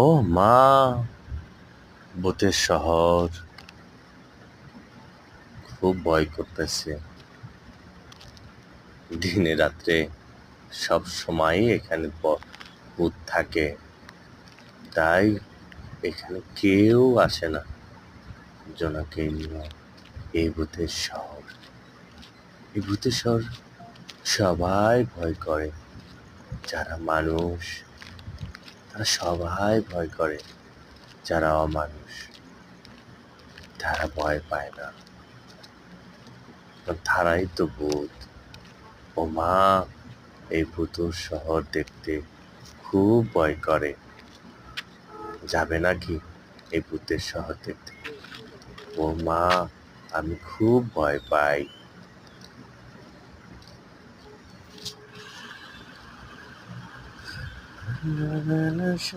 ও মা, ভূতের শহর, খুব ভয় করতেছে। দিনে রাত্রে সব সময়ই এখানে ভূত থাকে, তাই এখানে কেউ আসে না জোনাকে নিয়ে। এই ভূতের শহর, এই ভূতের শহর সবাই ভয় করে। যারা মানুষ তারা সবাই ভয় করে, যারা অমানুষ তারা ভয় পায় না। তারাই তো ভূত। ও মা, এই ভূতের শহর দেখতে খুব ভয় করে। যাবে নাকি এই ভূতের শহর দেখতে? ও মা, আমি খুব ভয় পাই।